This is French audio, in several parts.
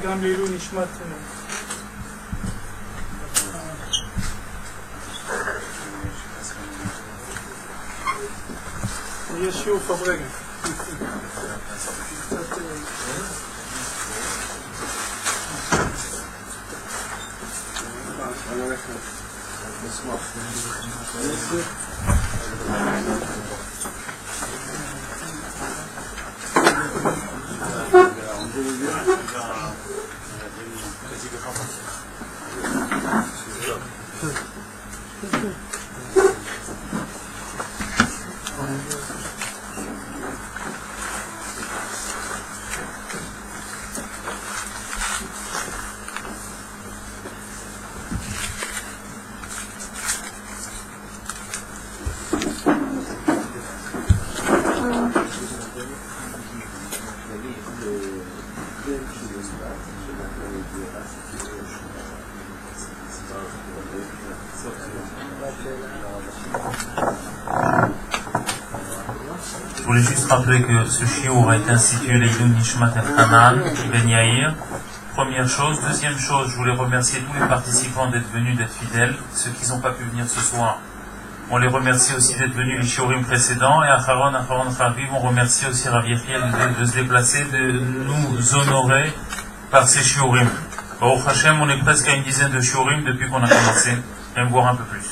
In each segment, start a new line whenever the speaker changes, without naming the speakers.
גם לעילוי נשמת יש שיעור פברגן.
Je voulais juste rappeler que ce shiur a été institué Leilou Nishmat Hanan Ben Yair. Première chose. Deuxième chose, je voulais remercier tous les participants d'être venus, d'être fidèles. Ceux qui n'ont pas pu venir ce soir, on les remercie aussi d'être venus les shiurim précédents. Et Acharon Chaviv, on remercie aussi Rav Yechiel de se déplacer, de nous honorer par ces shiurim. Au Hachem, on est presque à une dizaine de shiurim depuis qu'on a commencé, même voir un peu plus.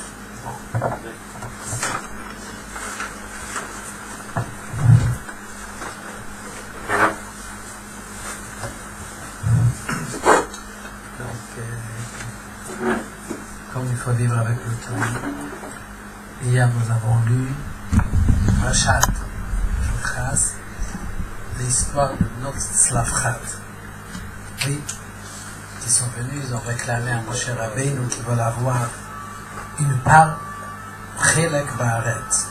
Comme il faut vivre avec le temps. Hier, nous avons lu Rachat, l'histoire de notre Slavchat. Oui, qui sont venus, ils ont réclamé à Moshe Rabbeinu qui veulent avoir une part Chelek Baaretz.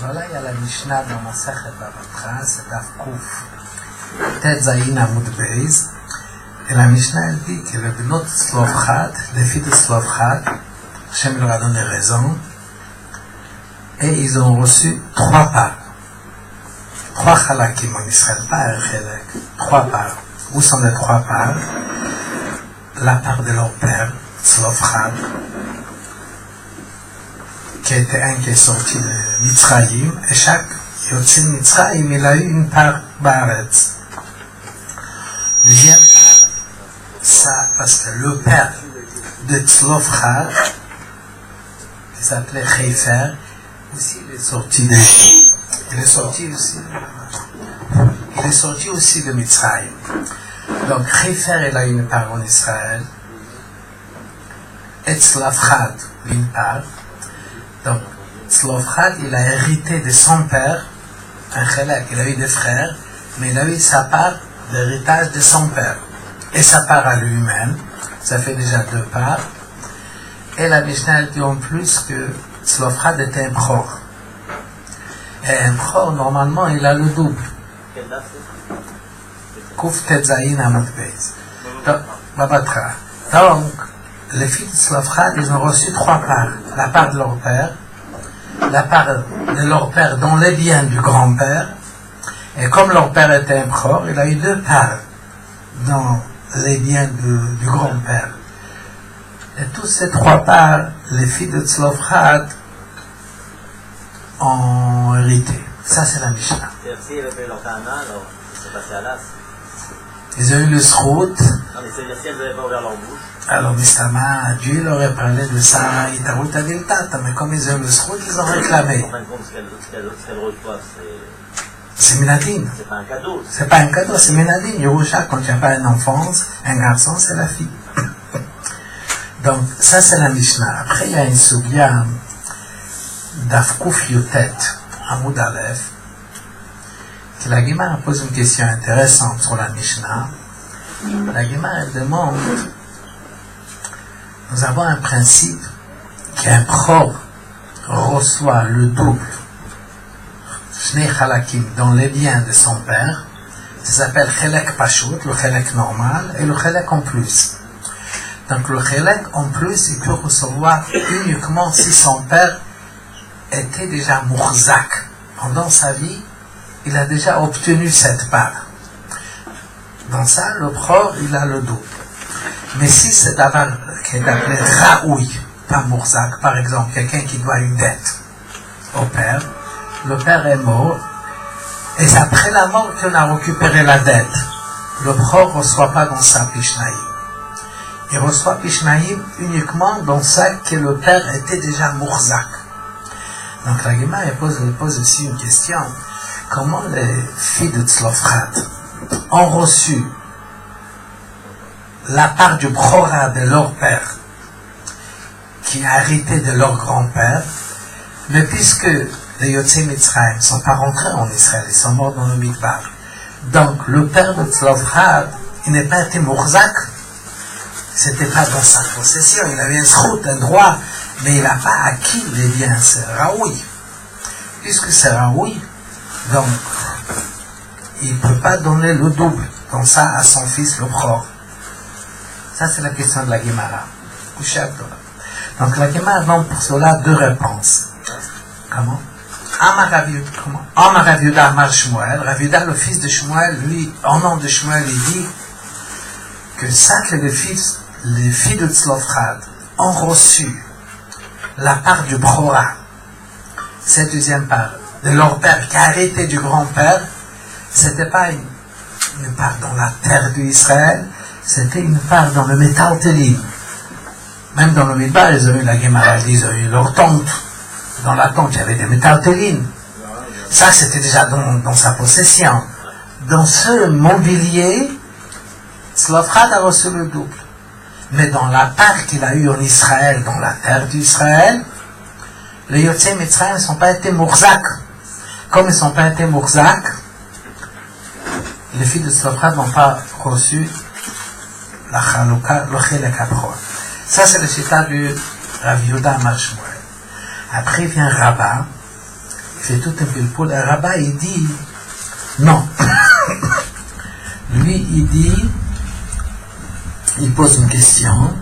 Voilà, il y a la Mishnah dans Masechet Bavatra, c'est Daf Kuf, Tet Zayin Amud Beis. Et la Mishnah elle dit que le Bnot Slavchat, les filles de Slavchat, Hashem leur a donné raison, et ils ont reçu 3 parts. 3 chalakim en Israël, pas un chelek, 3 parts. Où sont les 3 parts? La part de leur père, Slavchat, qui était un qui est sorti de Mitzrayim, et chaque Yotzin Mitzrayim, il a eu une part Baaretz. Deuxième part, ça, parce que le père de Tzlofchad, qui s'appelait Heifer, aussi il est sorti de... Il est sorti aussi de Mitzrayim. Donc Heifer, il a une part en Israël, et Tzlofchad, une part. Donc Tzlofchad, il a hérité de son père, un chelek, il a eu des frères, mais il a eu sa part l'héritage de son père. Et sa part à lui-même, ça fait déjà 2 parts. Et la Mishnah dit en plus que Tzlofchad était un Bchor. Et un Bchor, normalement, il a le double. Kuf Tetzaïn Amud Beis. Babatra. Donc, les filles de Tzlofchad, ils ont reçu 3 parts. La part de leur père, la part de leur père dans les biens du grand-père. Et comme leur père était un Bchor, il a eu 2 parts dans les biens du grand-père. Et tous ces 3 parts, les filles de Tzlofchad ont hérité. Ça, c'est la Mishnah. Ils ont eu le srout.
Non, mais c'est-à-dire si elles n'avaient pas ouvert leur bouche.
Alors, Mistama, Dieu leur aurait parlé de ça, Itarut Adiltata, mais comme ils ont eu le srout, ils ont réclamé.
En fin de compte, ce qu'elles reçoivent,
c'est Minadine.
C'est pas un cadeau.
C'est pas un cadeau, c'est Minadine. Yerusha, quand il n'y a pas une enfance, un garçon, c'est la fille. Donc, ça, c'est la Mishnah. Après, il y a une soubia d'Afkouf Yotet, Hamoud Aleph, que la Guimara pose une question intéressante sur la Mishnah. La Guimara demande, nous avons un principe qu'un Bchor reçoit le double Shnei Chalakim dans les biens de son père. Ça s'appelle Chelek Pashut, le Chelek normal, et le Chelek en plus. Donc le Chelek en plus, il peut recevoir uniquement si son père était déjà Mourzak. Pendant sa vie, il a déjà obtenu cette part. dans ça, le Bchor, il a le double. Mais si c'est d'avoir, qui est appelé Raoui, pas Mourzak, par exemple, quelqu'un qui doit une dette au père, le père est mort, et c'est après la mort qu'on a récupéré la dette. Le Bchor ne reçoit pas dans sa Pishnaïm. Il reçoit Pishnaïm uniquement dans ça que le père était déjà Mourzak. Donc la Gemara pose aussi une question. Comment les filles de Tzlofchad ont reçu la part du Bchora de leur père, qui a hérité de leur grand-père, mais puisque les Yotzei Mitzrayim ne sont pas rentrés en Israël, ils sont morts dans le Midbar. Donc le père de Tzlofchad, il n'est pas été Mourzak, c'était pas dans sa possession, il avait un zchut, un droit, mais il n'a pas acquis les biens, c'est Raoui. Puisque c'est Raoui, donc il ne peut pas donner le double, comme ça, à son fils le Bchor. Ça c'est la question de la Gemara. Donc la Gemara donne pour cela deux réponses. Comment? Amar Rav Yehuda Amar Shmuel. Rav Yehuda, le fils de Shmuel, lui, au nom de Shmuel, il dit que ça que les filles de Tzlofchad ont reçu la part du Bchora, cette deuxième part, de leur père qui a arrêté du grand-père, c'était pas une part dans la terre d'Israël, c'était une part dans le métaltélim. Même dans le Midbar, ils ont eu la Gemara, ils ont eu leur tente. Dans la tente, il y avait des métaltélim. Ça, c'était déjà dans sa possession. Dans ce mobilier, Tzlofchad a reçu le double. Mais dans la part qu'il a eue en Israël, dans la terre d'Israël, les Yotzei Mitzrayim ne sont pas été Mourzak. Comme ils ne sont pas été Mourzak, les filles de Tzlofchad n'ont pas reçu la Chalouka, le Chelek HaBchor. Ça, c'est le cita du Rav Yehuda Amar Shmuel. Après vient Rabbah, il fait tout un pilpoul, et Rabbah, il dit, non. Lui, il dit, il pose une question.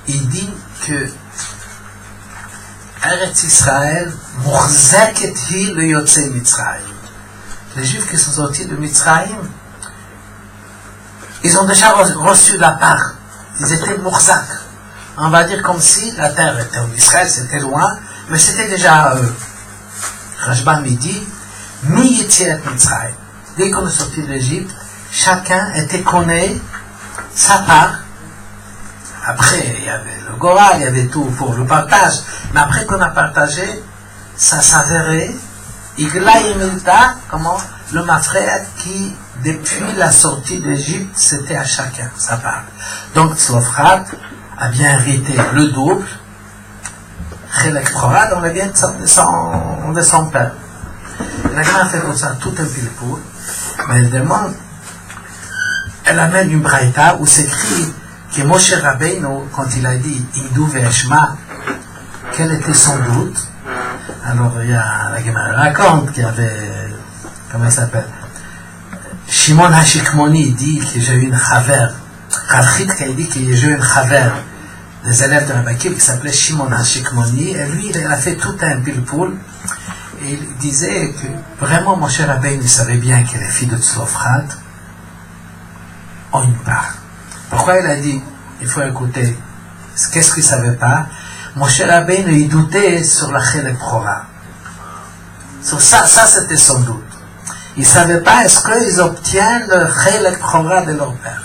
Il dit que Eretz Israël, Mourzeket hi le Yotzei Mitzrayim. Les Juifs qui sont sortis de Mitzrayim, ils ont déjà reçu la part. Ils étaient Mourzak. On va dire comme si la terre était en Israël, c'était loin, mais c'était déjà eux. Rashbam dit, Mi Yetziat Mitzrayim. Dès qu'on est sorti de l'Égypte, chacun était connu sa part. Après, il y avait le Goral, il y avait tout pour le partage. Mais après qu'on a partagé, ça s'avérait, comment le Mafred qui, depuis la sortie d'Égypte, c'était à chacun sa part. Donc Tzlofchad a bien hérité le double. Chelek Bchora, on le vient de son père. La Gemara fait comme ça tout un pilpoul, mais elle demande, elle amène une braïta où s'écrit que Moshe Rabbeinu, quand il a dit Imdu ve'eshma, quel était son doute? Alors il y a la Gemara raconte qu'il y avait, comment il s'appelle, Shimon HaShikmoni dit que j'ai eu une chaver, Rav Chidka dit que j'ai eu une chaver des élèves de Rabbi Akiva qui s'appelait Shimon HaShikmoni, et lui il a fait tout un pilpoul, et il disait que vraiment Moshe Rabbeinu savait bien que les filles de Tzlofchad ont une part. Pourquoi il a dit, il faut écouter, qu'est-ce qu'il ne savait pas? Moshe Rabbeinu, il doutait sur la Chelek Bchora. Sur ça c'était son doute. Il ne savait pas, est-ce qu'ils obtiennent le Chelek Bchora de leur père?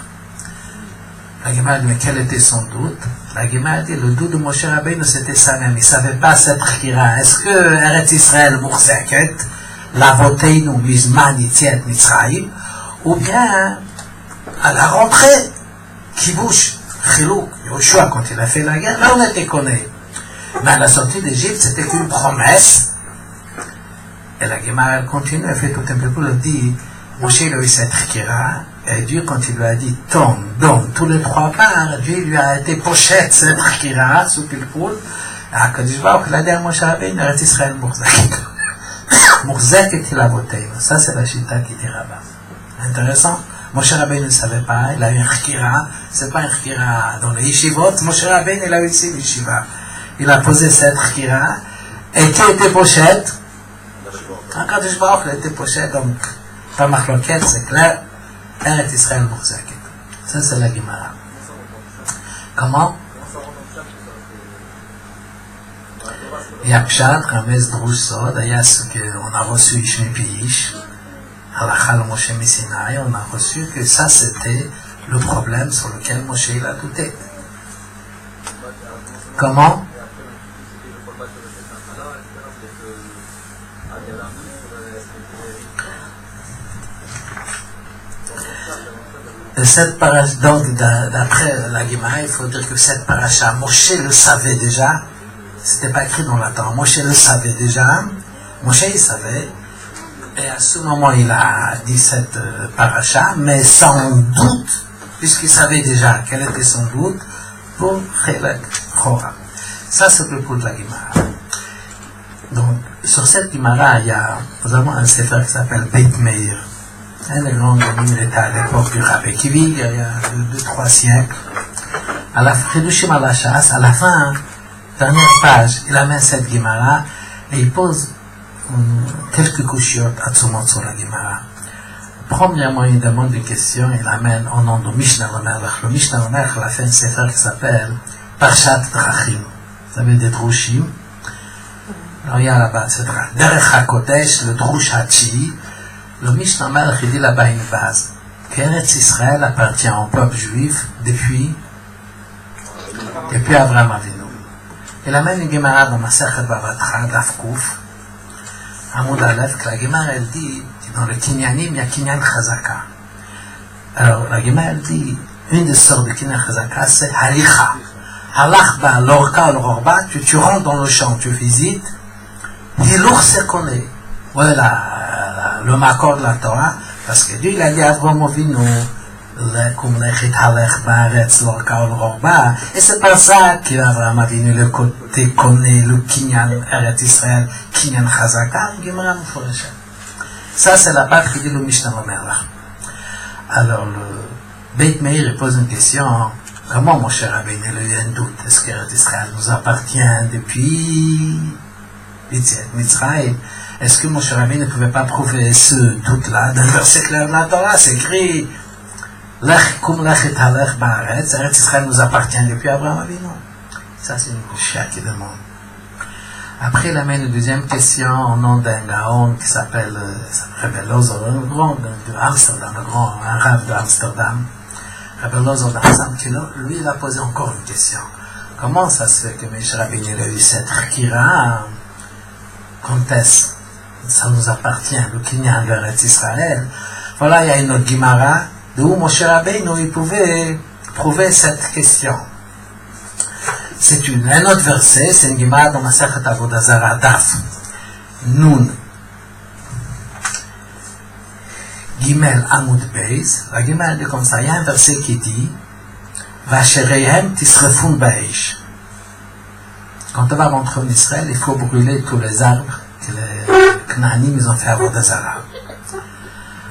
La Gemara dit, mais quel était son doute? La Gemara dit, le doute de Moshe Rabbeinu, c'était ça même. Il ne savait pas cette chira. Est-ce que Eretz Israël Mourzeket, la voteinu bizman Yetziat Mitzrayim, ou bien à la rentrée, Kibush, Chilouk, Yoshua, quand il a fait la guerre, là on était connus. Mais à la sortie d'Égypte, c'était qu'une promesse. Et la Gemara, elle continue, elle fait tout un peu pour le dire, Moshe il a eu cette chira, et Dieu, quand il lui a dit, donne tous les trois parts, Dieu lui a été pochette cette chira, sous Pilpoul, à Kadishba, il a dit à Moshe Rabbeinu, Eretz Israël Mourzek. Mourzek est-il à voter? Ça, c'est la chita qui dit là-bas. Intéressant. Moshe Rabbeinu ne savait pas, il a eu un chira, c'est pas un chira dans les yeshivot, Moshe Rabbeinu il a eu ici l'yeshiva. il a posé cette khira, et qui était pochette? Quand je vois qu'il était pochette, donc, pas marloquette, c'est clair, Eretz Israël Mourzaket. Ça, c'est la Gemara. Comment? Il y a Pshat, Ramez, Drush, Sod, il y a ce qu'on a reçu Ish Mipiish, Halakha le Moshe Messinaï, on a reçu que ça c'était le problème sur lequel Moshe il a douté. Comment? Cette paracha, donc d'après la Gemara, il faut dire que cette paracha, Moshe le savait déjà, c'était pas écrit dans la Torah, Moshe le savait déjà, Moshe il savait, et à ce moment il a dit cette paracha, mais sans doute, puisqu'il savait déjà quel était son doute, pour Chelek Chora. Ça c'est le coup de la Gemara. Donc, sur cette Gemara, il y a, nous avons un sefer qui s'appelle Beit Meir. Le grand il était à l'époque du Rabbi Kivi, il y a 2-3 siècles. À la Chidushim al Hashas, à la fin, dernière page, il amène cette Gemara et il pose quelques couchiottes à Tzumot sur la Gemara. Premièrement, il demande une question, il amène au nom de Mishnah Lamelech. Le Mishnah Lamelech a fait un sefer qui s'appelle Parshat Drachim. Ça veut dire Drushim. Alors il y a là-bas, c'est Derech HaKodesh, le Drush Hachi. Le Mishnah Lamelech, il dit là-bas une base. Qu'Eretz Israël appartient au peuple juif depuis Abraham Avinu. Il amène une Gemara dans Masechet Bava Batra, Daf Kuf, Amoud Aleph, que la Gemara elle dit, dans le Kinyanim, il y a Kinyan Chazaka. Alors la Gemara elle dit, une des sortes de Kinyan Chazaka, c'est Halicha. Halachba, l'orka, l'orba, tu rentres dans le champ, tu visites, Hiluch se connaît. Voilà le makor de la Torah, parce que Dieu il a dit à Avraham Avinu, et c'est par ça qu'Avraham Avinu le côté connaît le Kinyan Eretz Israël, Kinyan Chazaka, Gemara Mufresha. Ça c'est la part qui dit le Mishnah Lamelech. Alors le Beit Meir pose une question. Comment mon cher Rabbeinu, il y a un doute? Est-ce qu'Eretz Israël nous appartient depuis Mitzrayim? Est-ce que mon cher Rabbeinu ne pouvait pas prouver ce doute-là dans le verset clair de la Torah? C'est écrit Lech kum lechet halech ba'aretz, Eretz Israël nous appartient depuis Abraham Avinu. Ça c'est une couchia qui demande. Après il amène une deuxième question au nom d'un gaon qui s'appelle Rebbe Lozor, un grand de Amsterdam, un rave de Amsterdam. Rebbe Lozor d'Amsterdam, lui il a posé encore une question. Comment ça se fait que Moshe Rabbeinu a eu cette Khira? Quand est-ce ça nous appartient, le Kinyan de Eretz Israël? Voilà, il y a une autre Gemara de où Moshe Rabbeinu il pouvait prouver cette question. C'est un autre verset, c'est une Gemara dans Masechet Avodah Zarah Daf Nun Gimel Amud Beis. La Gemara dit comme ça, il y a un verset qui dit Vachereihem tisrefun ba'esh. Quand on va rentrer en Israël, il faut brûler tous les arbres que les Knaanim ils ont fait Avodah Zarah.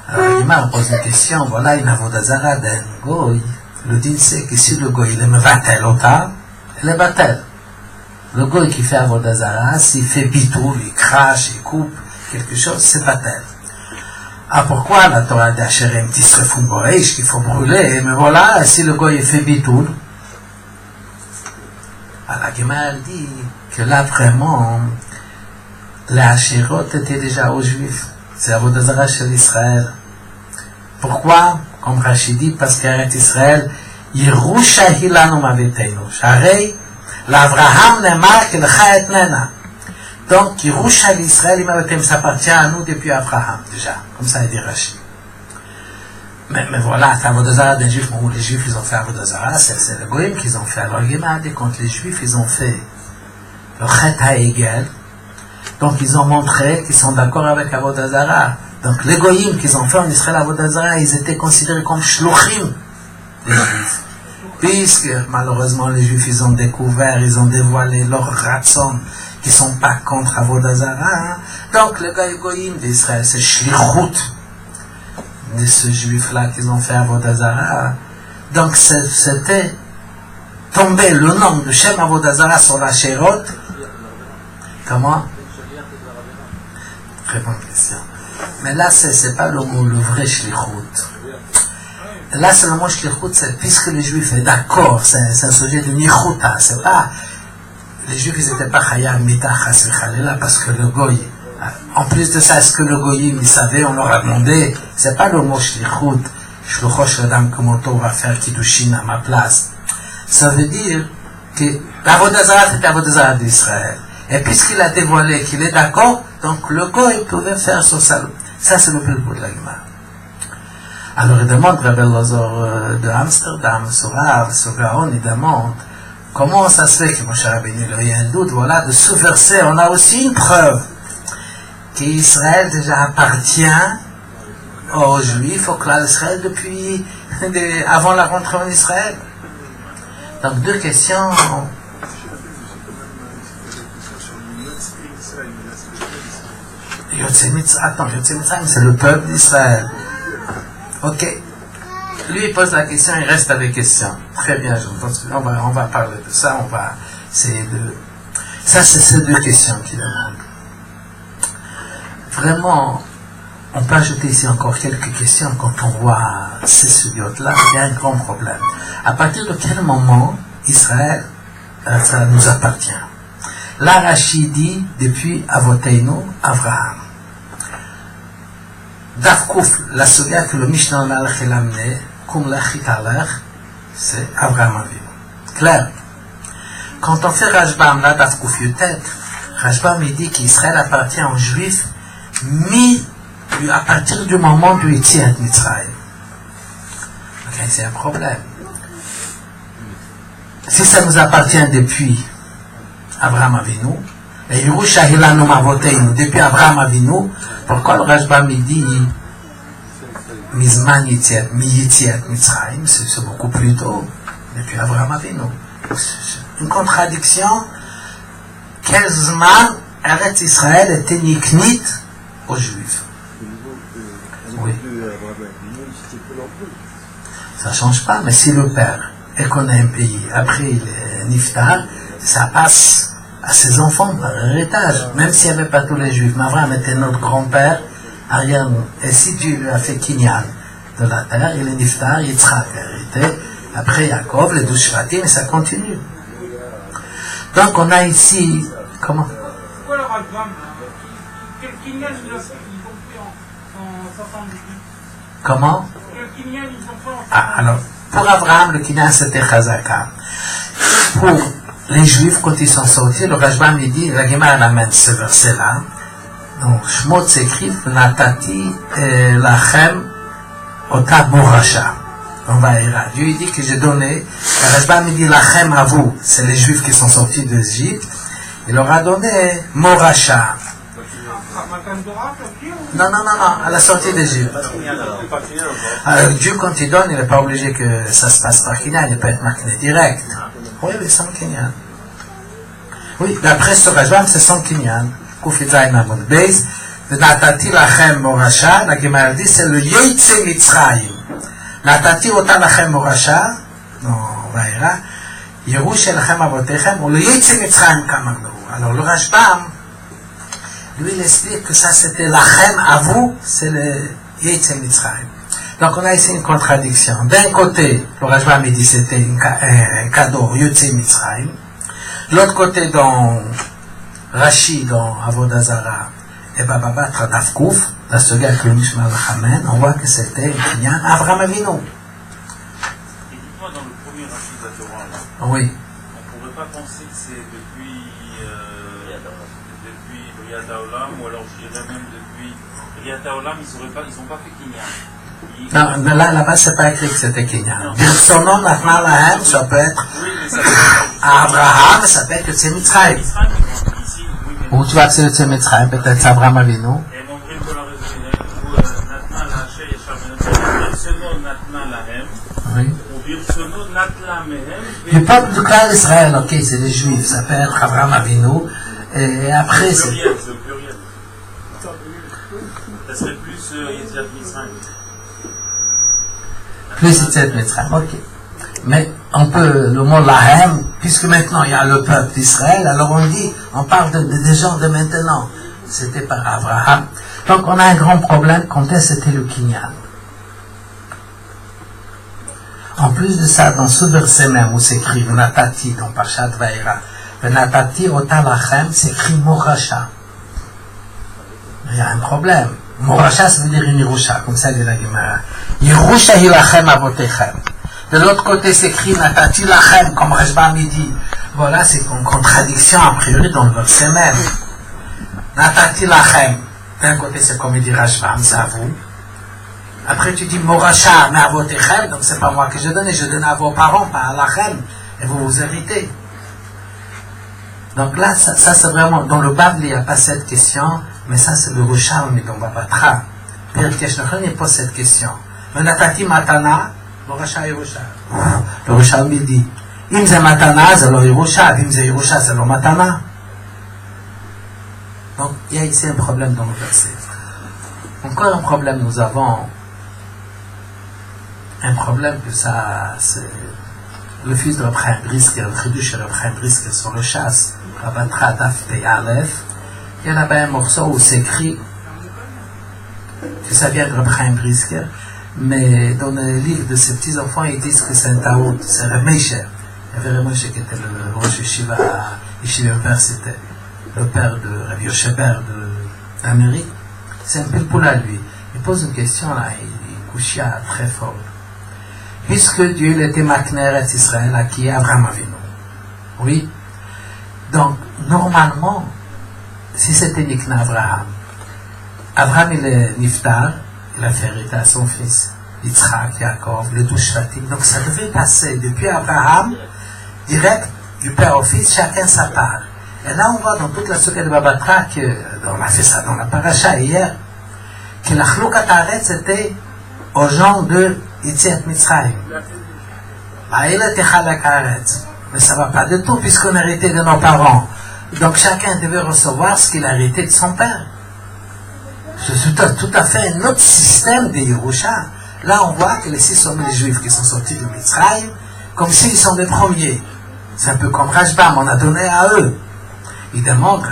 Alors, Gemara pose une question, voilà une Avodah Zarah d'un goy. Le din c'est que si le goy il aime vatel ota, il est vatel. Le goy qui fait Avodah Zarah, s'il fait bitoul, il crache, il coupe quelque chose, c'est vatel. Ah, pourquoi la Torah d'Asherem tisrefun ba'esh qu'il faut brûler? Mais voilà, si le goy il fait bitoul, la Gemara dit que là vraiment, les Hashirot étaient déjà aux Juifs. C'est Avodah Zarah chez l'Israël. Pourquoi? Comme Rachid dit, parce qu'Eretz Israël, Yerusha hilanu mavetenu. Sharei, l'Avraham nemar kelcha etnena. Donc, Yerusha l'Israël, ça appartient à nous depuis Abraham, déjà. Comme ça, il dit Rachid. Mais voilà, c'est Avodah Zarah des Juifs. Bon, les Juifs, ils ont fait Avodah Zarah, c'est le Goïm qu'ils ont fait. Alors, Gemara dit, quand les Juifs, ils ont fait le Chet HaEgel, donc ils ont montré qu'ils sont d'accord avec Avodah Zarah. Donc, les Goïm qu'ils ont fait en Israël Avodah Zarah, ils étaient considérés comme shluchim des Juifs. Puisque, malheureusement, les Juifs, ils ont découvert, ils ont dévoilé leur ratson, qui sont pas contre Avodah Zarah. Donc, les Goïm d'Israël, c'est shlichut de ce juif-là qu'ils ont fait Avodah Zarah. Donc c'était tomber le nom de Shem Avodazara sur la Shérot. Comment? Très bonne question. Mais là, c'est pas le mot, le vrai shlichut. Là, c'est le mot shlichut, c'est puisque les Juifs est d'accord, c'est un sujet de nichuta, c'est pas. Les Juifs, ils n'étaient pas chayam mita chas v'chalila parce que le goy. En plus de ça, est-ce que le goyim, il savait, on leur a demandé, c'est pas le mot shlichut, shluchosh l'adam komoto va faire kiddushin à ma place. Ça veut dire que l'Avodazara, c'est l'Avodazara d'Israël. Et puisqu'il a dévoilé qu'il est d'accord, donc le goy pouvait faire son salut. Ça, c'est le plus beau de la Gemara. Alors, il demande, Rabbi Lazar de Amsterdam, sur Gaon, il demande, comment ça se fait que Moshe Rabbeinu, il y a un doute, voilà, de ce verset, on a aussi une preuve qu'Israël déjà appartient aux Juifs, au clan d'Israël, depuis, avant la rentrée en Israël. Donc, deux questions. Yotze Mitzrayim, c'est le peuple d'Israël. Ok. Lui, il pose la question, il reste avec question. Très bien, on va parler de ça, on va essayer de... Ça, c'est ces deux questions qu'il demande. Vraiment, on peut ajouter ici encore quelques questions quand on voit ces sugiotes-là, il y a un grand problème. À partir de quel moment Israël, ça nous appartient? Là, Rachid dit, depuis Avoteinu, Avraham. Davkouf, la sugia que le Mishnah Malach il a amené, comme l'Achit Alech, c'est Avraham Avinu. Clair. Quand on fait Rashbam, là, Davkouf Yutet, Rashbam, il dit qu'Israël appartient aux Juifs, à partir du moment du Yetziat Mitzrayim. Ok, c'est un problème. Si ça nous appartient depuis Abraham Avinu, et Yerusha Hilanu Mavoteinu, depuis Abraham Avinu, pourquoi le Rashbam dit Mizman Yetziat Mitzrayim, c'est beaucoup plus tôt, depuis Abraham Avinu. Une contradiction. Quel Zman Eretz Israël était niknit aux Juifs? Oui. Ça ne change pas, mais si le père est qu'on a un pays, après il est niftar, ça passe à ses enfants par héritage, même s'il n'y avait pas tous les Juifs. Mais Abraham était notre grand-père, arrière-nous. Et si Dieu lui a fait kinyan de la terre, il est niftar, Yitzhak hérité, après Yaakov, les 12 shvatim, et ça continue. Donc on a ici, comment?
C'est quoi le Rashbam? Quel kinyan ils ont fait en 78?
Comment?
Quel kinyan ils ont fait en 78?
Ah, alors, pour Abraham, le kinyan c'était Chazaka. Pour les Juifs, quand ils sont sortis, le Rashbam il dit, la Gemara amène ce verset-là. Donc, Shmot s'écrit, Natati lachem ota morasha. On va ira. Dieu il dit que j'ai donné. Le Rashbam il dit lachem à vous. C'est les Juifs qui sont sortis d'Égypte. Il leur a donné morasha. Non, à la sortie d'Égypte. Dieu, quand il donne, il n'est pas obligé que ça se passe par Kinyan, il peut être marqué direct. Oui, sans Kinyan. Oui, d'après ce Rashbam, c'est sans Kinyan. Kufitzaïn Amod Beis, Natati lachem morasha, la Gemara dit, c'est le Yoitze Mitzrayim. Natati ota lachem morasha, non, Vaïra, Yerusha lachem avotechem, ou le Yoitze Mitzrayim kamaglo. Alors le Rashbam, lui, il explique que ça c'était lachem à vous, c'est le Yoitze Mitzrayim. Donc on a ici une contradiction. D'un côté, le Rashbam dit c'était un cadeau Yoitze Mitzrayim. De l'autre côté, dans Rashi, dans Avodazara, et Baba Tradavkouf, la suga que le Mishma Lachamen, on voit que c'était Kinyan Avraham Avinu.
Et dites-moi, dans le premier Rashi de la Torah, là,
Oui.
on ne pourrait pas penser que c'est depuis Briat Haolam, ou alors je dirais même depuis Briat Haolam, ils n'ont pas fait Kinyan.
Non, mais là-bas, c'est pas écrit que c'était Kinyan. Son nom, Nachman Lahem, ça peut être Abraham, ça peut être que c'est Mitzrayim. Ou tu vas que c'est Mitzrayim, peut-être c'est Abraham Avinu. Oui. Le peuple du clan d'Israël, ok, c'est les Juifs, ça peut être Abraham Avinu, et après c'est...
C'est au pluriel. Ça serait plus Yetziat Mitzrayim.
Plus Yetziat Mitzrayim, ok. Mais on peut, le mot lahem, puisque maintenant il y a le peuple d'Israël, alors on dit, on parle des gens de maintenant. C'était par Abraham. Donc on a un grand problème quand c'était le Kinyan. En plus de ça, dans ce verset même où s'écrit Venatati dans Parshat Vaïra, Venatati otalachem, s'écrit Moracha. Il y a un problème. Moracha, ça veut dire une Yerusha, comme ça dit la Gemara. Yerusha hilachem avotechem. De l'autre côté, s'écrit Natati lachem, comme Rashbam dit. Voilà, c'est une contradiction a priori dans le verset même. Natati lachem. D'un côté, c'est comme il dit Rashbam, c'est à vous. Après, tu dis Moracha, mais avotechem, donc c'est pas moi que je donne à vos parents, pas à lachem, et vous vous héritez. Donc là, ça c'est vraiment, dans le Bable, il n'y a pas cette question, mais ça c'est le Rouchalmi dans Babatra. Pierre Keshnochen, il pose cette question. Menatati matana, Moracha Yerusha. Le Rouchalmi dit, im ze matana, c'est le Yerusha, im ze Yerusha, c'est le matana. Donc, il y a ici un problème dans le verset. Encore un problème, nous avons un problème que ça, c'est le fils de Rabchaim Brisker, le Chidush de Rabchaim Brisker sur le chasse, Rabatra Daf Pei Aleph, il y a là-bas un morceau où c'est écrit que ça vient de Rabchaim Brisker, mais dans le livre de ses petits-enfants, ils disent que c'est un Taout, c'est Rav Meisher. Il y avait Rav Meisher qui était le Rosh Yeshiva à Yeshiva Université, le père de Rav Yosheber d'Amérique. C'est un pilpoul à lui. Il pose une question là, il couchia très fort. Puisque Dieu était Makner et Israël, à qui Abraham Avinu. Oui. Donc, normalement, si c'était Nikna Abraham, Abraham il est Niftar, il a fait hériter à son fils, Yitzhak, Yaakov, les 12 Shvatim. Donc ça devait passer depuis Abraham, direct du père au fils, chacun sa part. Et là, on voit dans toute la Souka de Babatra, on a fait ça dans la paracha hier, que la Chloukat Haaretz c'était aux gens de Yetziat Mitzrayim. Il était Chalak Haaretz. Mais ça ne va pas du tout, puisqu'on a hérité de nos parents. Donc chacun devait recevoir ce qu'il a hérité de son père. C'est tout à fait un autre système de Yerusha. Là, on voit que les 600 000 juifs qui sont sortis de Mitzrayim, comme s'ils sont les premiers. C'est un peu comme Rashbam, on a donné à eux. Il demande,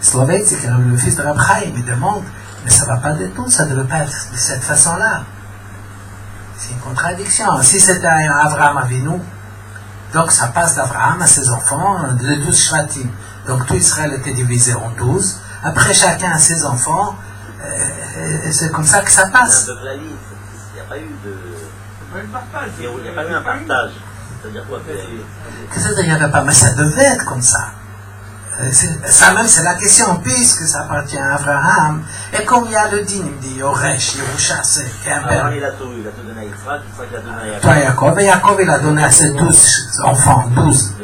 Slovetzik, le fils de Rab Chaim, il demande, mais ça ne va pas du tout, ça ne devait pas être de cette façon-là. C'est une contradiction. Si c'était Avraham Avinu, donc ça passe d'Avraham à ses enfants, les 12 Shvatim. Donc tout Israël était divisé en 12. Après chacun a ses enfants, c'est comme ça que ça passe.
Il n'y a pas eu de... Il n'y a pas eu un partage. C'est-à-dire quoi?
Qu'est-ce que il n'y avait pas? Mais ça devait être comme ça. Ça même c'est la question, puisque ça appartient à Abraham, et comme il y a le din, il me dit Yoresh, Yerusha, c'est un père.
Il a tout donné à Yitzhak, il a donné à
Toi Yaakov, et Yaakov il a donné à ses 12 enfants, 12.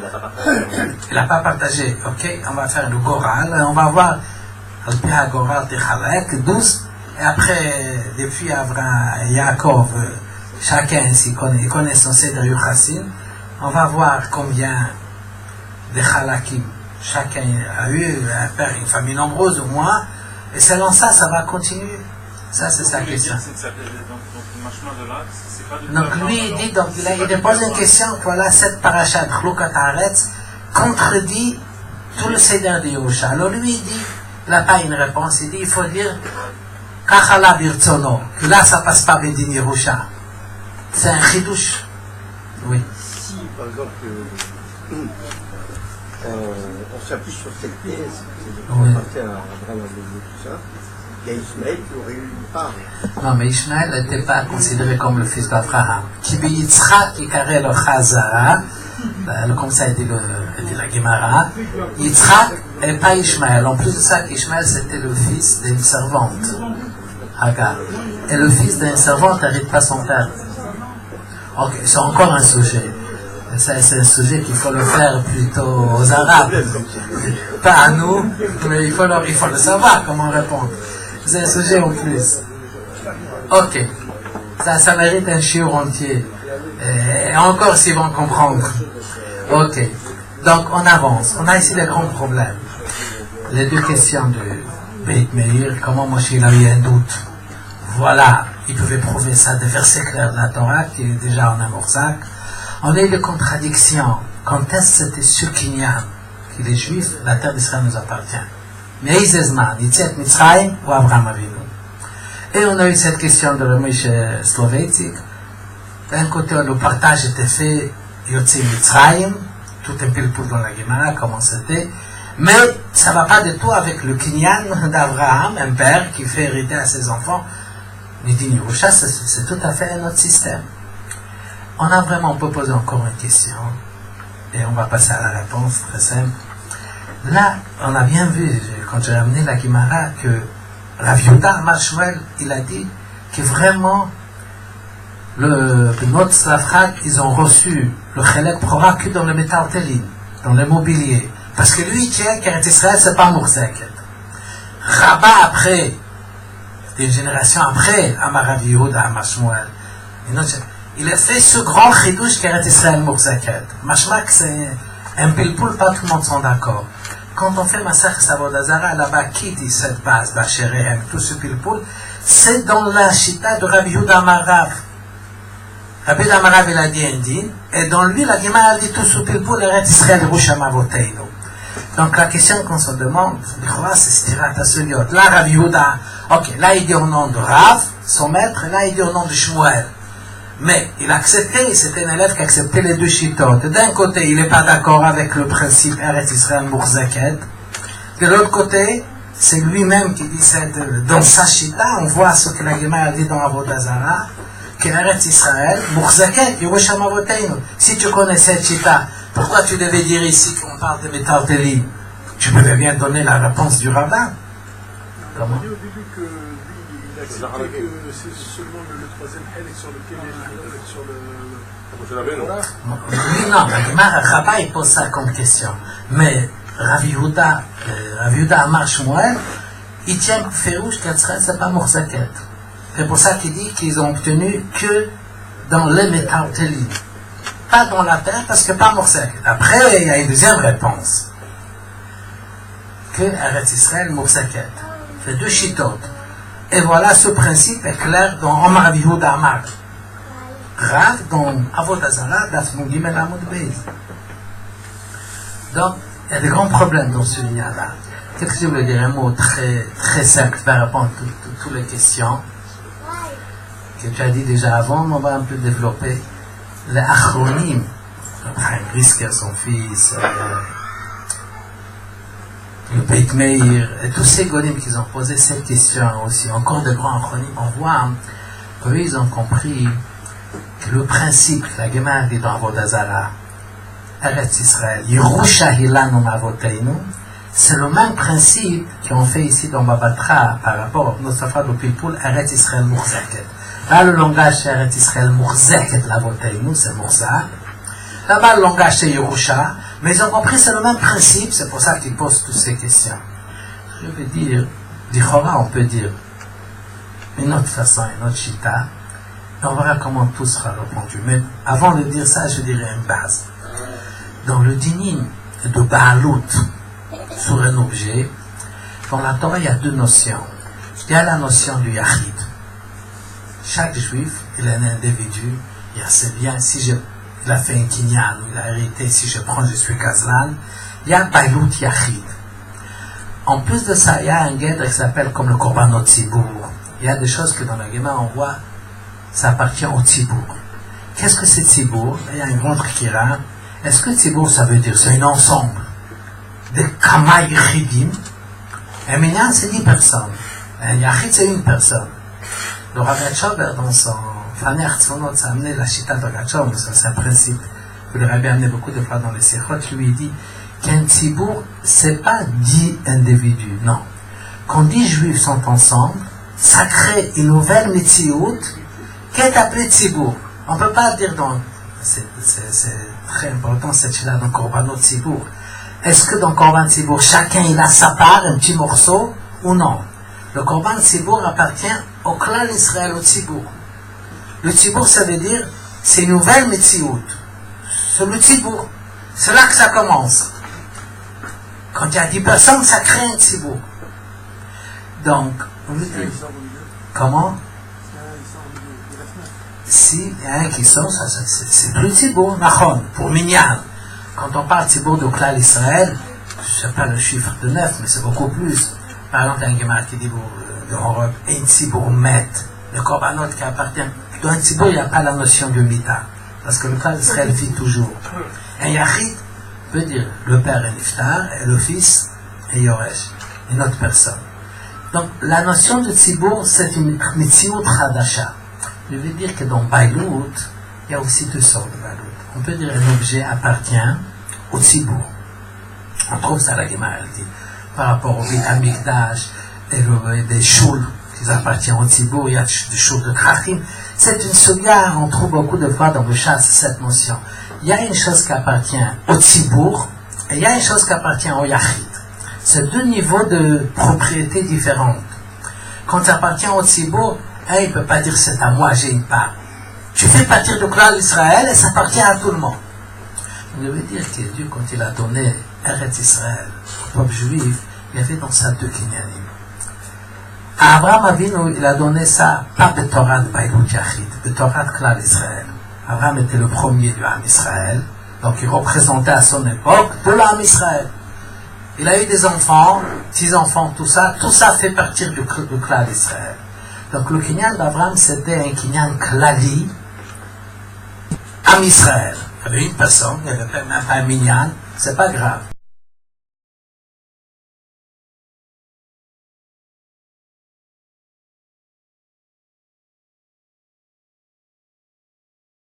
Il n'a pas partagé. Ok, on va faire le Goral, on va voir Al-Pia Goral Techalek, 12, et après, depuis Abraham et Yaakov, chacun s'y connaît son Seder Yuchassin, on va voir combien de Chalakim chacun a eu, un père, une famille nombreuse au moins, et selon ça, ça va continuer. Ça, c'est sa question. Donc lui, il dit, donc il pose une question, voilà, cette paracha de Chloukat Haaretz contredit tout le Seder de Yerusha. Alors lui, il dit, il n'a pas une réponse, il dit, il faut dire, Kachala Birtsono, que là, ça passe pas Bedin Yerusha. C'est un chidouche. Oui.
Si, par exemple, on s'appuie sur cette thèse, c'est de appartient à Abraham et tout ça, il y a Ismaël qui aurait eu une part.
Non, mais Ishmaël n'était pas considéré comme le fils d'Abraham. Kibi Yitzhak, qui carré le Chazara, comme ça a dit la Gemara, Yitzhak et pas Ishmaël. En plus de ça, Ishmaël c'était le fils d'une servante, Hagar. Et le fils d'une servante n'hérite pas son père. Ok, c'est encore un sujet. C'est un sujet qu'il faut le faire plutôt aux Arabes. Pas à nous, mais il faut le savoir comment répondre. C'est un sujet en plus. Ok. Ça mérite un shiur entier. Et encore s'ils vont comprendre. Ok. Donc on avance. On a ici les grands problèmes. Les deux questions de Beit Meir, comment Moshe il a eu un doute. Voilà. Il pouvait prouver ça des versets clairs de la Torah qui est déjà en Amorzac. On a eu des contradictions. Quand est-ce que c'était sur Kinyan, que les Juifs, la terre d'Israël nous appartient? Mais Izezman, Yitziat Mitzrayim ou Abraham Avinu? Et on a eu cette question de Ramesh Slovétique. D'un côté, le partage était fait, Yotzi Mitzrayim, tout un pilpoul dans la Gemara, comment c'était. Mais ça ne va pas du tout avec le Kinyan d'Abraham, un père qui fait hériter à ses enfants. Nidin Yerusha, c'est tout à fait un autre système. On peut poser encore une question, et on va passer à la réponse très simple. Là, on a bien vu, quand j'ai amené la Gemara, que Rav Yehuda Marshwell, il a dit que vraiment, notre Slavrat, ils ont reçu le Chelek Prora que dans le métal Télim, dans l'immobilier. Parce que lui, il tient qu'Eretz Israël, c'est pas Mourzeket. Rabat après, une génération après, Amar Rav Yehuda Marshwell, il a fait ce grand chidouche qu'Eretz Israël Mourzeket. Mashmak, c'est un pilpoul, pas tout le monde sont d'accord. Quand on fait Masach Avodah Zara, là-bas, qui dit cette base d'Acherehem, tout ce pilpoul, c'est dans la chita de Rabbi Yehuda Amarav. Rabbi Yehuda Amarav, il a dit un din, et dans lui, la Gemara a dit tout ce pilpoul, Eretz Israël Yerusham Avoteinu. Donc la question qu'on se demande, c'est Stirat Asuriot. Là, Rabbi Yehuda, ok, là il dit au nom de Rav, son maître, et là il dit au nom de Shmuel. Mais il a accepté, c'était un élève qui acceptait les deux chitotes. D'un côté, il n'est pas d'accord avec le principe Eretz Israël Mourzeket. De l'autre côté, c'est lui-même qui dit dans sa chita, on voit ce que la Gemara a dit dans Avodah Zara, que Eretz Israël Mourzeket, Yerusham Avoteinu. Si tu connais cette chita, pourquoi tu devais dire ici qu'on parle de métal Télim? Tu devais bien donner la réponse du rabbin. Comment?
On dit au début que lui, il a accepté que c'est seulement le troisième Hélek sur lequel il est sur le...
Oui, non, le Rabbin il pose ça comme question. Mais Rav Yehuda Amar Shmuel, il tient Férouche qu'Israël, c'est pas Mourzeket. C'est pour ça qu'il dit qu'ils ont obtenu que dans les métal Télim. Pas dans la terre, parce que pas Mourzeket. Après, il y a une deuxième réponse. Que Eretz Israël Mourzeket. C'est deux chitotes. Et voilà, ce principe est clair dans Omar Rav Yehuda Amar. Rav dans Avodah Zara, Daf Nun Gimel Amud Beis. Donc, il y a des grands problèmes dans ce lien-là. Qu'est-ce que je voulais dire? Un mot très, très simple qui va répondre à toutes les questions que tu as dit déjà avant, mais on va un peu développer. Les Achronim, Abraham Brisker, son fils, le Beit Meir, et tous ces golim qui ont posé cette question aussi, encore de grands Achronim, on voit qu'eux, ils ont compris que le principe, la Gemara dit dans Avodah Zara, Eretz Israël, Yerusha Hilanu Mavoteinu, c'est le même principe qu'on fait ici dans Babatra par rapport à notre affaire de Pilpoul, Eretz Israël Mourzeket. Là, le langage c'est Eretz Israël Mourzeket Lavoteinu, c'est Mourza. Là-bas, le langage c'est Yerusha. Mais ils ont compris, c'est le même principe, c'est pour ça qu'ils posent toutes ces questions. Je veux dire, d'Ichora, on peut dire une autre façon, une autre chita, et on verra comment tout sera répondu. Mais avant de dire ça, je dirais une base. Dans le dinim de Baalut sur un objet, dans la Torah, il y a deux notions. Il y a la notion du Yachid. Chaque juif, il est un individu, il a ses biens, il a fait un kinyan, il a hérité, si je prends, je suis Kazlan, il y a Baalut Yachid. En plus de ça, il y a un guêtre qui s'appelle comme le Korbanot Tzibour. Il y a des choses que dans la Gemara, on voit, ça appartient au Tzibour. Qu'est-ce que c'est Tzibour? Il y a une grande kira. Est-ce que Tzibour, ça veut dire, c'est un ensemble de Kamay Chidim? Un minyan, c'est 10 personnes. Un Yachid, c'est une personne. Le Rav Gatchover, dans son Fanei Tzvonot, ça a amené la chita de Gatchover, c'est un principe que le Rabbi a amené beaucoup de fois dans les Sichot, lui dit qu'un Tzibour, c'est pas 10 individus, non. Quand 10 juifs sont ensemble, ça crée une nouvelle Metsiout qui est appelée Tzibour. On ne peut pas dire donc, c'est très important cette chita dans Korbanot Tzibour. Est-ce que dans Korban Tzibour, chacun il a sa part, un petit morceau, ou non? Le Korban Tzibour appartient au clan Israël, au Tzibour. Le Tzibour, ça veut dire, c'est une nouvelle Metsiout. C'est le Tzibour. C'est là que ça commence. Quand il y a 10 personnes, ça crée un Tzibour. Donc, comment? s'il y a un qui sort, c'est plus Tzibour, Nachon, pour Minyan. Quand on parle Tzibour de Klal Israël, je ne sais pas le chiffre de 9, mais c'est beaucoup plus. Par exemple, un Gemara qui dit de Europe, et un Tzibour met, le Korbanot qui appartient. Dans un Tzibour, il n'y a pas la notion de Mita, parce que le Klal Israël vit toujours. Un Yachid veut dire le père est Niftar, et le fils est Yoresh, une autre personne. Donc, la notion de Tzibour, c'est une Mitziut Chadasha. Je veux dire que dans Bailout, il y a aussi deux sortes de Bailout. On peut dire un objet appartient au Tzibour. On trouve ça à la Gemara, elle dit, par rapport au Beit Hamikdash et des Shul qui appartiennent au Tzibour, il y a des Shul de Krachim. C'est une soulière, on trouve beaucoup de fois dans le chat cette notion. Il y a une chose qui appartient au Tzibour et il y a une chose qui appartient au Yachid. C'est deux niveaux de propriété différentes. Quand ça appartient au Tzibour, il ne peut pas dire c'est à moi, j'ai une part. Tu fais partir de Klal Israël et ça appartient à tout le monde. Je veux dire que Dieu, quand il a donné Eretz Israël au peuple juif, il y avait dans ça deux kinyanim. À Abraham Avinu, il a donné ça, pas de Torah de Bailout Yachid, de Torah de Klal Israël. Abraham était le premier du Ham Israël, donc il représentait à son époque de l'Ham Israël. Il a eu des enfants, 6 enfants, tout ça fait partir du Klal Israël. Donc le kinyan d'Abraham, c'était un kinyan klali, Ham Israël. Il y avait une personne, il n'y avait même pas un minyan, c'est pas grave.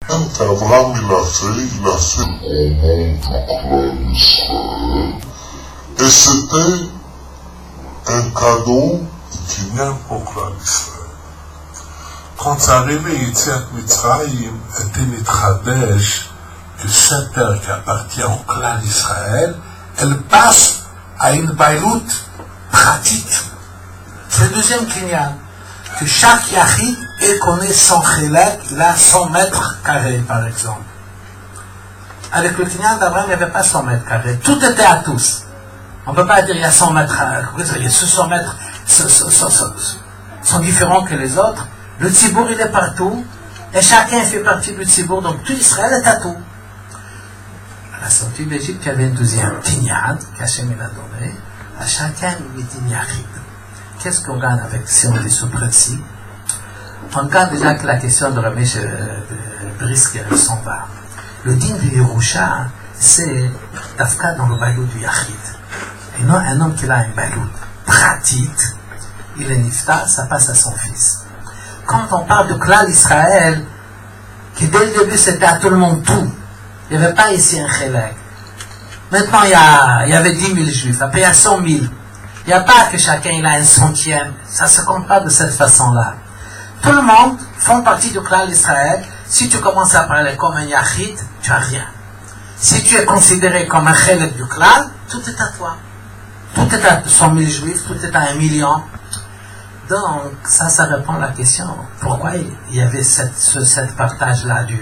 Quand Abraham il a fait au monde du clan d'Israël. Et c'était un cadeau qui vient pour clan d'Israël. Quand ça arrivait, Yetziat Mitzrayim était Mitradesh, que cette terre qui appartient au clan d'Israël, elle passe à une bailout pratique. C'est le deuxième kinyan. Que chaque yachid connaît son chélek, il a 100 mètres carrés, par exemple. Avec le kinyan d'Abraham, il n'y avait pas 100 mètres carrés. Tout était à tous. On ne peut pas dire il y a 100 mètres, ce 100 mètres sont différents que les autres. Le Tzibour, il est partout, et chacun fait partie du Tzibour, donc tout Israël est à tout. À la sortie d'Égypte, il y avait un deuxième kinyan, qu'Hachem il a donné, à chacun il dit yachid. Qu'est-ce qu'on gagne avec, si on dit ce précis? On gagne déjà que la question de Ramesh Brisk s'en va. Le din de Yerusha, c'est Dafka dans le bailou du Yachid. Et non un homme qui a un bailou pratique, il est nifta, ça passe à son fils. Quand on parle de Klal Israël, qui dès le début c'était à tout le monde tout, il n'y avait pas ici un chélek. Maintenant il y avait 10 000 juifs, après il y a 100 000. Il n'y a pas que chacun il a un centième. Ça ne se compte pas de cette façon-là. Tout le monde font partie du clan d'Israël. Si tu commences à parler comme un yachid, tu n'as rien. Si tu es considéré comme un chélek du clan, tout est à toi. Tout est à 100 000 juifs, tout est à 1 million. Donc, ça répond à la question. Pourquoi il y avait cette partage-là du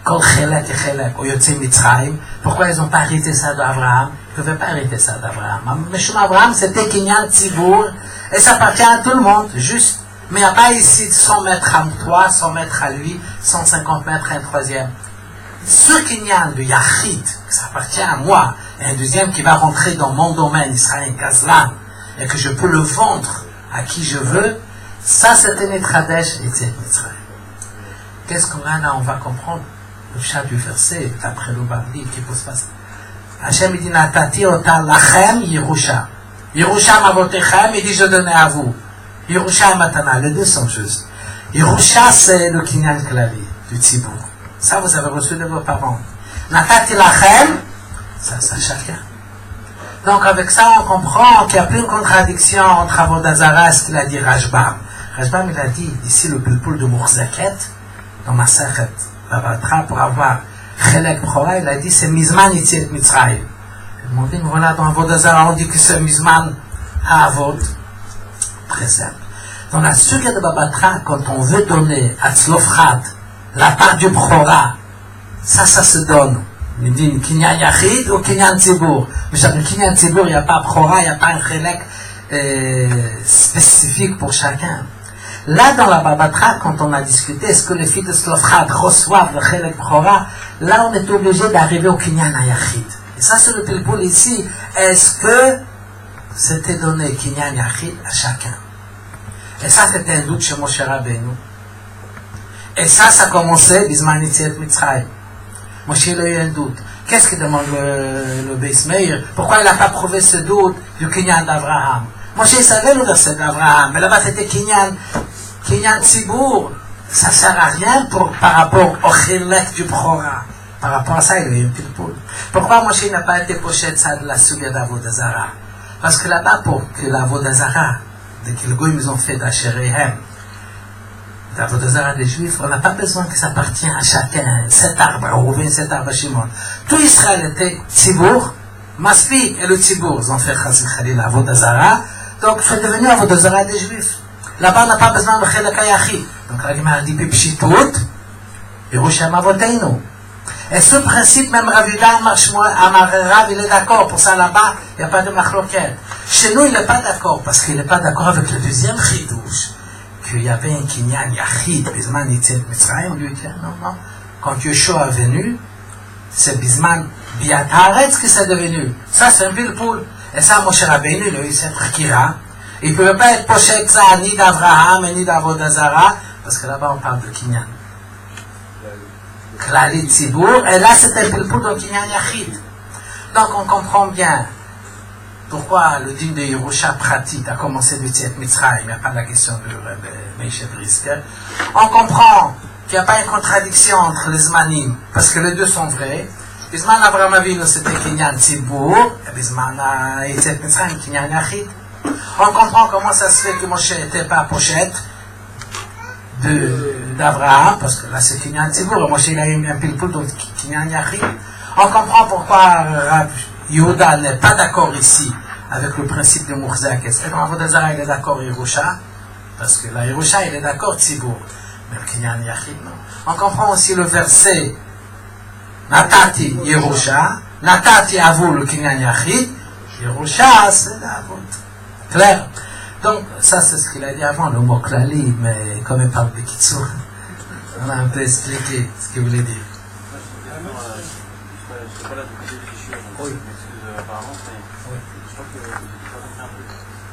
Kol chélek et chélek au Yotze Mitzrayim? Pourquoi ils n'ont pas arrêté ça d'Abraham? Ils ne pouvaient pas arrêter ça d'Abraham. Mais chez Abraham, c'était Kinyan Tzibour, et ça appartient à tout le monde, juste. Mais il n'y a pas ici 100 mètres à toi, 100 mètres à lui, 150 mètres à un troisième. Ce Kinyan de Yachid, ça appartient à moi, et un deuxième qui va rentrer dans mon domaine, Israël Gazlan, et que je peux le vendre à qui je veux, ça c'était Mitradesh et Tzet Mitzrayim. Qu'est-ce qu'on a là? On va comprendre le chat du verset, d'après le Bardi, qui pose pas ça. Hachem dit Natati ota lachem Yerusha. Yerusha mavotechem, il dit je donnais à vous. Yerusha et Matana, les deux sont justes. Yerusha c'est le Kinyan Klali, du Tzibour. Ça vous avez reçu de vos parents. Natati lachem, ça chacun. Donc avec ça on comprend qu'il n'y a plus une contradiction entre Avodah Zarah et ce qu'il a dit Rashbam. Rashbam il a dit ici le pulpoul de Mourzaket, dans Masachet Babatra, pour avoir Chelek Bchora, il a dit c'est Mizman Yetziat Mitzrayim. Il m'a dit, voilà, dans Avodah Zarah, on dit que c'est Mizman à Avod. Très simple. Dans la Suga de Babatra, quand on veut donner à Tzlofchad la part du Bchora, ça se donne. Il dit Kinyan Yachid ou Kinyan Tzibour. Mais dans le Kinyan Tzibour, il n'y a pas Bchora, il n'y a pas un Chelek spécifique pour chacun. Là, dans la Babatra, quand on a discuté, est-ce que les filles de Slofchad reçoivent le Chelek Bchora, là, on est obligé d'arriver au Kinyan Hayachid. Et ça, c'est le pilpoul ici. Est-ce que c'était donné Kinyan Yachid à chacun? Et ça, c'était un doute chez Moshe Rabbeinu. Et ça commençait, Bisman Yetziat Mitzrayim. Moshe, il a eu un doute. Qu'est-ce qu'il demande le Beis Meir? Pourquoi il n'a pas prouvé ce doute du Kinyan d'Abraham? Moshe, il savait le verset d'Abraham, mais là-bas, c'était Kinyan Tzibour. Ça ne sert à rien par rapport au Chelek du Bchora. Par rapport à ça, il y a eu une pilpoul. Pourquoi Moshe n'a pas été poché de ça de la Suga d'Avodazara? Parce que là-bas, pour que l'Avodazara, dès que les Goïms ils ont fait d'Acherehem, l'Avodazara des Juifs, on n'a pas besoin que ça appartienne à chacun, cet arbre, Rouven, cet arbre, Shimon. Tout Israël était Tzibour, Maspi et le Tzibour. Ils ont fait Chazil l'Avodazara, donc c'est devenu Avodazara des Juifs. Là-bas, on n'a pas besoin de Chelek Hayachid. Donc la Gemara dit Pipshitut, Yerushalem Avoteinu. Et ce principe, même Rav Yudah Rav, il est d'accord. Pour ça, là-bas, il n'y a pas de machloket. Chez nous, il n'est pas d'accord, parce qu'il n'est pas d'accord avec le deuxième chidouche, qu'il y avait un kinyan yachid, Bisman Yetziat Mitzrayim. On lui dit, non. Quand Yeshua est venu, c'est Bisman Biat Haaretz qui c'est devenu. Ça, c'est un pilpoul. Et ça, Moshe Rabbeinu, il a eu cette chakira. Il ne pouvait pas être poché que ça, ni d'Avraham, ni d'Avodazara, parce que là-bas, on parle de kinyan. Klali Tzibour, et là c'était un pilpoul de Kinyan Yachid. Donc on comprend bien pourquoi le dîme de Yerusha pratique a commencé du Yetziat Mitzrayim. Il n'y a pas la question de Meishe Brisker. On comprend qu'il n'y a pas une contradiction entre les Zmanim, parce que les deux sont vrais. Bisman Avraham Avinu c'était Kinyan Tzibour, et Bisman Yetziat Mitzrayim Kinyan Yachid. On comprend comment ça se fait que Moshe n'était pas pochette d'Abraham, parce que là c'est Kinyan Tzibour, Moshe il a eu un pilpoul, donc Kinyan Yachid. On comprend pourquoi Rav Yehuda n'est pas d'accord ici avec le principe de Mourzak. Et quand Avodazara il est d'accord Yerusha, parce que là Yerusha il est d'accord Tzibour, mais Kinyan Yachid non. On comprend aussi le verset Natati Yerusha, Natati Avul Kinyan Yachid, Yerusha c'est l'Avot. Clair? Donc, ça c'est ce qu'il a dit avant, le mot klali, mais comme il parle de Kitsur, on a un peu expliqué ce qu'il voulait dire.
Je ne sais pas la double fichure, donc apparemment, mais je crois que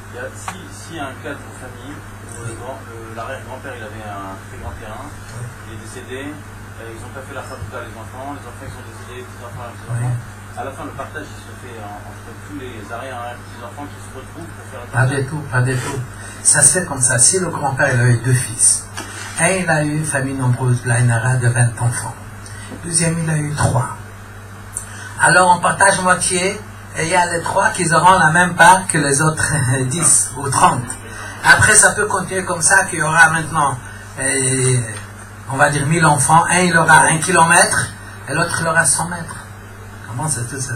il y a, si un cas de famille, l'arrière-grand-père il avait un très grand terrain, il est décédé, ils n'ont pas fait la fatouta les enfants ils sont décédés, les petits-enfants, les petits-enfants. À la fin, le partage il se fait entre tous les arrière-petits-enfants qui se retrouvent pour faire la fatouta.
Pas du tout. Ça se fait comme ça. Si le grand-père il a eu 2 fils, un il a eu une famille nombreuse, là il aura de 20 enfants. Deuxième il a eu 3. Alors on partage moitié, et il y a les 3 qui auront la même part que les autres 10 ou 30. Après ça peut continuer comme ça, qu'il y aura maintenant, on va dire 1000 enfants, un il aura 1 kilomètre, et l'autre il aura 100 mètres.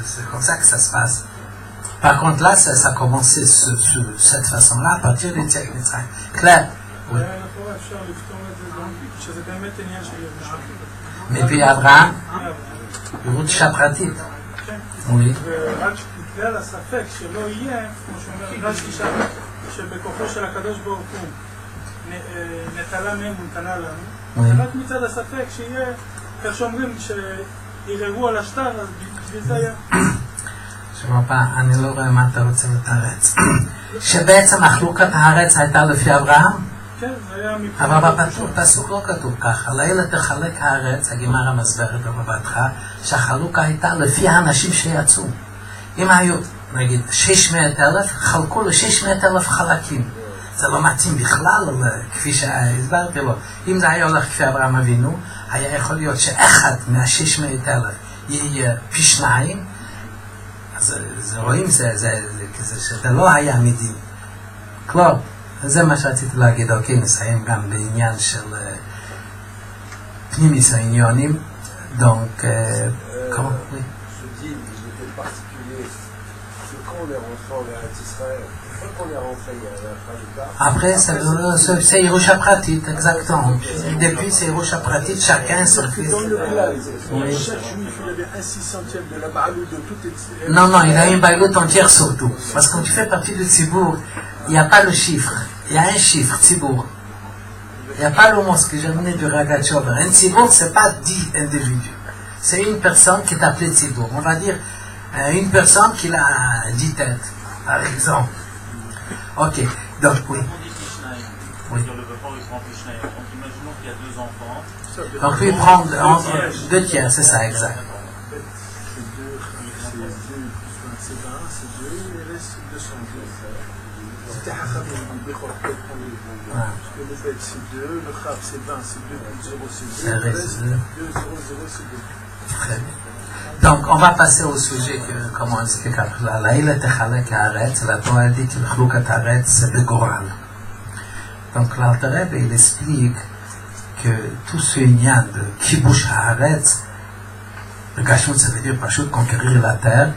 C'est comme ça que ça se passe. Par contre, là, ça a commencé de cette façon-là, à partir du Yetziat Mitzrayim. Claire? Oui. Mais puis Abraham, Yerusha pratit. Oui.
בגלל הספק שלא יהיה, כמו שאומר רש"י שבכוחו של הקדוש ברוך הוא נטלה מהם ונתנה לנו, רק מצד הספק שיהיה, איך שאומרים, שירעבו על השטר, אז בשביל זה היה.
שמע פעם, אני לא רואה מה אתה רוצה לתרץ. שבעצם החלוקת הארץ הייתה לפי אברהם?
כן, זה היה מבחינת...
אבל בפסוק לא כתוב ככה. לילה תחלק הארץ, הגמרא מסברת בבתך, שהחלוקה הייתה לפי האנשים שיצאו. אם היו, נגיד, 600,000, חלקו ל-600,000 חלקים. זה לא מתאים בכלל, כפי שהסברתי לו. אם זה היה הולך כפי אברהם אבינו, היה יכול להיות שאחד מה-600,000 יהיה פי 2, אז רואים, שזה לא היה מדין. כלומר, זה מה שרציתי להגיד. אוקיי, נסיים גם בעניין של פנימיס העניונים. דונק, כמו... Après, c'est Yerusha Pratit, exactement. Depuis, c'est Yerusha Pratit, chacun son fils. Oui. Non, il a une baïloute entière surtout. Parce que quand tu fais partie du Tzibour, il n'y a pas le chiffre. Il y a un chiffre, Tzibour. Il n'y a pas le mot, ce que j'ai amené du Ragachover. Un Tzibour, ce n'est pas 10 individus. C'est une personne qui est appelée Tzibour. On va dire une personne qui a 10 têtes, par exemple. Ok, donc oui. Oui.
Donc imaginons qu'il y a 2 enfants.
Donc lui prend 2 tiers, c'est ça, exact.
Le fait c'est 2, le Khab c'est 20, c'est 2 plus 0 c'est 2, 2, 0, 0 c'est 2.
Très bien. Donc on va passer au sujet que, comme on explique après là. La Ila Techalek Haaretz, la Torah dit que le Chloukat Haaretz c'est Begoral. Donc l'Alter Rebbe il explique que tout ce lien de Kibush Haaretz, le Gashut ça veut dire Pashut conquérir la terre,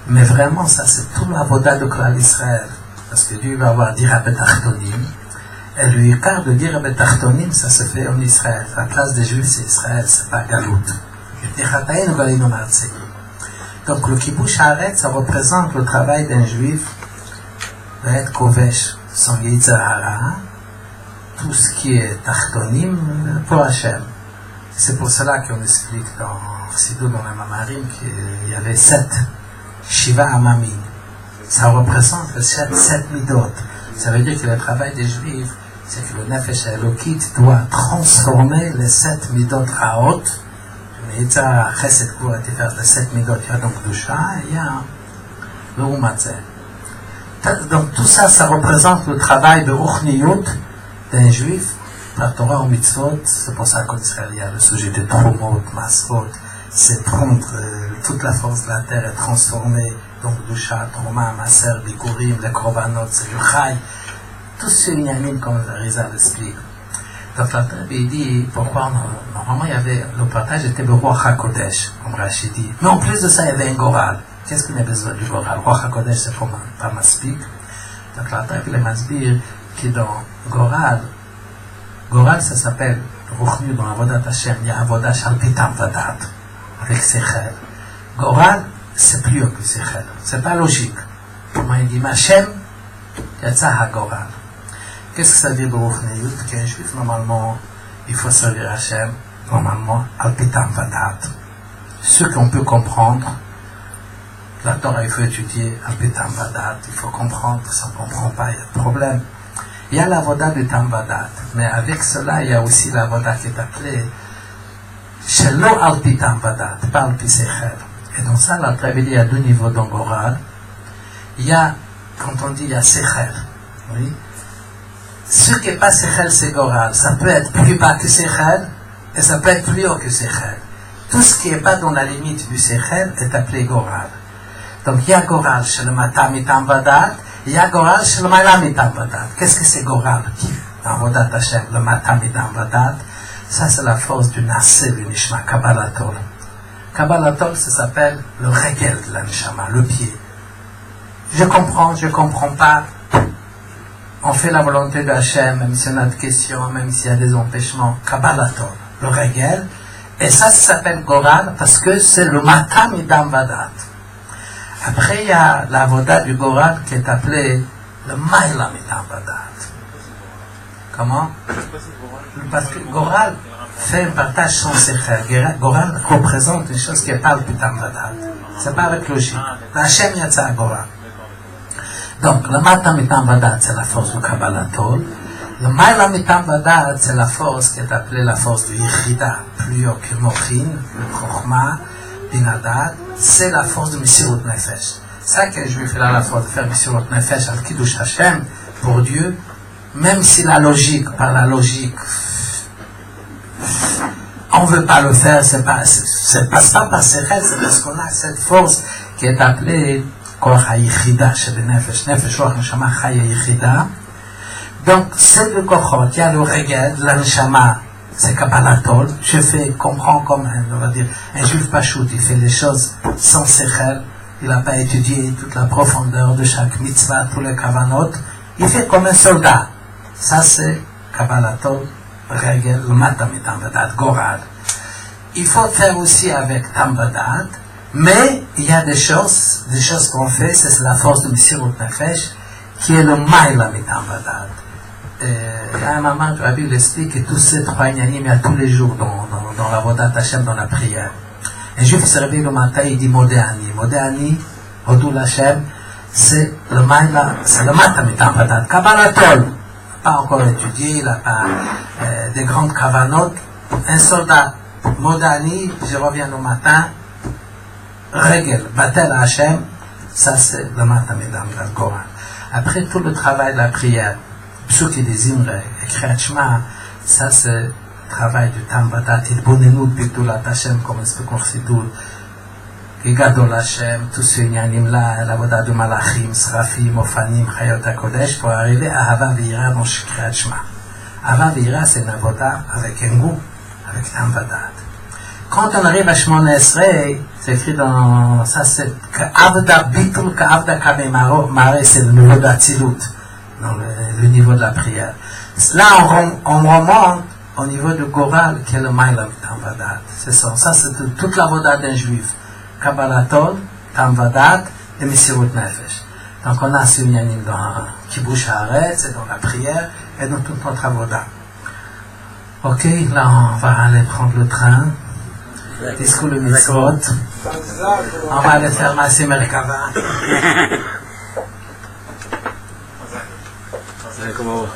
mais vraiment ça c'est tout l'avoda de Klal Israël. Parce que Dieu va avoir dire à Betachtonim, et le Ikar de dire à Betachtonim, ça se fait en Israël. La place des Juifs, c'est Israël, c'est pas Galout. Donc le Kibush Haaretz, ça représente le travail d'un Juif, d'être Kovesh, son Yitzhara, tout ce qui est Tachtonim pour Hachem. C'est pour cela qu'on explique dans Sidou, dans la Mamarim, qu'il y avait 7 Shiva Amamim. Ça représente les 7 midot. Ça veut dire que le travail des Juifs, c'est que le Nefesh Elokit doit transformer les 7 midot Raot. Mais il y a Chesed Gvura Tifer, les 7 midot, il y a donc Dusha, et il y a le Umatzeh. Donc tout ça, ça représente le travail de Ruchniyut d'un Juif, la Torah ou Mitzvot. C'est pour ça qu'en Israël, il y a le sujet de Trumot, Masrot, c'est prendre toute la force de la terre et transformer. Donc, Dusha, Troma, Maser, Bikurim, les Korbanot, c'est le Chai. Tout ce Yanim, comme le Rizal explique. Donc, la Torah, il dit pourquoi normalement il y avait le partage était le Roi HaKodesh, comme Rachid dit. Mais en plus de ça, il y avait un Goral. Qu'est-ce qu'on a besoin du Goral? Le Roi HaKodesh, c'est pas Maspik. Donc, la Torah, il est Masbir qui dans Goral, ça s'appelle Ruchnu dans Avodat Hashem, il y a Avodat Shalpitam Vadat, avec Sechel. Goral, c'est plus haut que Sechel. C'est pas logique. Comment il dit, Machem, Yatsa HaGoral. Qu'est-ce que ça veut dire Ruchniyut? Qu'un juif, normalement, il faut servir Hachem, normalement, Alpitam Vadat. Ce qu'on peut comprendre, la Torah, il faut étudier Alpitam Vadat, il faut comprendre, si on ne comprend pas, il y a de problème. Il y a l'avoda du Tam Vadat, mais avec cela, il y a aussi l'avoda qui est appelée Shelo Alpitam Vadat, pas Alpi Sechel. Et donc ça, la Torah dit, il y a 2 niveaux dans Goral. Il y a, quand on dit il y a Sechel, oui, ce qui n'est pas Sechel, c'est Goral. Ça peut être plus bas que Sechel, et ça peut être plus haut que Sechel. Tout ce qui n'est pas dans la limite du Sechel est appelé Goral. Donc il y a Goral chez le Matam Mitam Vadat, il y a Goral chez le Malam Mitam Vadat. Qu'est-ce que c'est Goral? Dans Vodat Hashem, le Matam Mitam Vadat, ça c'est la force du Naseh, du Nishma, Kabbalatol. Kabbalatol, ça s'appelle le Regel de la Nishama, le pied. Je comprends pas. On fait la volonté de Hachem, même si on a des questions, même s'il y a des empêchements. Kabbalatol, le Regel. Et ça s'appelle Goral parce que c'est le Matam Midam Vadat. Après, il y a la voda du Goral qui est appelée le Maïla Midam Vadat. Comment? Parce que Goral fait un partage sans Sechel. Goral représente une chose qui n'est pas le Midam Vadat. C'est pas avec logique. Hachem Yatsa Goral. Donc, le Matam Mitam Vadat, c'est la force du Kabbalatol. Le Maïla Mitam Vadat, c'est la force qui est appelée la force du Yichida, plus haut que Mochin, le Chochma, Binadad, c'est la force de Messirut Nefesh. Ça que je vais faire la force de faire Messirut Nefesh al Kiddush Hashem pour Dieu, même si la logique, par la logique, on ne veut pas le faire, c'est pas ça par Sechel, c'est parce qu'on a cette force qui est appelée Koach HaYichida chez le Nefesh, Nefesh Ruach Neshama Chaya Yichida. Donc, c'est le Kochot, il y a le Regel, la Neshama, c'est Kabbalatol. Je fais, comprends comme on va dire, un juif pachout, il fait les choses sans Sechel, il n'a pas étudié toute la profondeur de chaque mitzvah, tous les kavanot, il fait comme un soldat. Ça c'est Kabbalatol, Regel, le Matam Mitam Vadat, Goral. Il faut faire aussi avec Tam Vadat, mais il y a des choses qu'on fait, c'est la force de Messirut Nefesh, qui est le Maïla Mitam Vadat. il y a un moment, la Bible explique que tous ces trois inyanim, il y a tous les jours dans la Vodat Hashem, dans la prière. Un juif se réveille le matin, il dit Modéani. Modéani, Hodou Hashem, c'est le Maïla, c'est le matin, Mitambadat. Kabbalatol, pas encore étudié, il n'a pas des grandes kavanotes. Un soldat, Modéani, je reviens le matin, Regel, Batel Hashem, ça c'est le matin, mesdames, dans le Coran. Après tout le travail de la prière, Psuki des Imre et Kriyat Shema, ça c'est le travail du Tambadat, il bonnenou de Bigdulat Hashem, comme explique le Chassidut, Gadol Hashem, tous ces inyanim là, la voda de Malachim, Srafim, Ofanim, Chayot HaKodesh, pour arriver à Hava Ve'ira dans Kriyat Shema. Hava Ve'ira, c'est une voda avec un goût, avec Tambadat. Quand on arrive à Shemona Esrei, c'est écrit dans, ça c'est, Ka'avda Bitul, Ka'avda Kamemare, c'est le niveau d'Atzilut, dans le niveau de la prière. Là, on remonte au niveau du Goral, qui est le Maïla Tamvadat. C'est ça. Ça, c'est toute la voda d'un juif. Kabbalatol, Tamvadat et Mesirut Nefesh. Donc, on a ce Yanim dans Kibush Haaretz, et dans la prière, et dans toute notre voda. Ok, là, on va aller prendre le train. Discours le mitzvot. On va aller faire Maaseh Merkava.
Comment